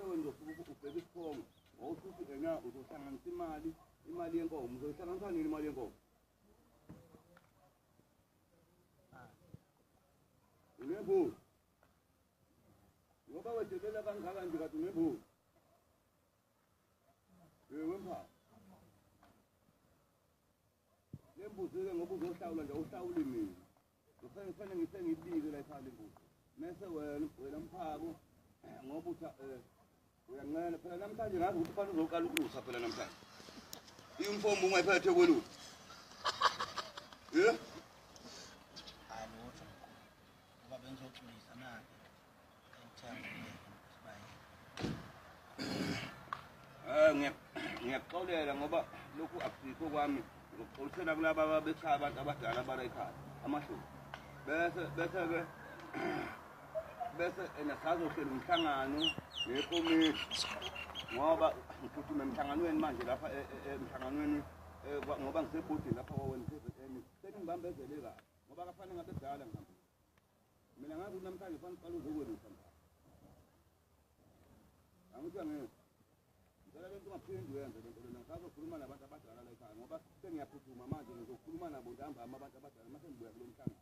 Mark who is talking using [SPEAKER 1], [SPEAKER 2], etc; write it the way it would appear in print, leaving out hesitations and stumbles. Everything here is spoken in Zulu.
[SPEAKER 1] wenza ubheka isifongo wawusuthi ena uzohlanganisa imali yenkomo uzohlanganisa nini imali yenkomo unembuzi ngoba wedelela kangaka nje kade unembuzi wempha lembuzi-ke ngoba uzohlawula nje uhlawule mina kufanele ngibike la ekhaya lembuzi mese wena mphako ngoba uyanqena phela namhlanje ngazi ukuthi kufanele uzoqala ukulusa phela namhlanje iyunifomu ungayiphethe kwelutho
[SPEAKER 2] hayi lutho ngoba bengizoxolisa nake
[SPEAKER 1] ngiyakuxolela ngoba lokhu akusikho kwami ngokuxolisela kulaba abekhaya abantu abadala abala ekhaya amahluko bese sazohlela umhlangano nekomiti ngoba ngiphuthume emhlanganweni manje lapha emhlanganweni ngoba ngisebhodini lapha kwawena seningibambezele kahle ngoba kafanele ngabe dala ngihamba mina ngazi ukuthi namhlanje fanele uqale uzokwelusa manje angithi angeke ngicela lento ungaphindi uyenze lento lena ngisazokhuluma nabantu abadala la ekhaya ngoba sengiyaphuthuma manje ngizokhuluma nabo ntambama abantu abadala mase ngibuya kulo mhlangano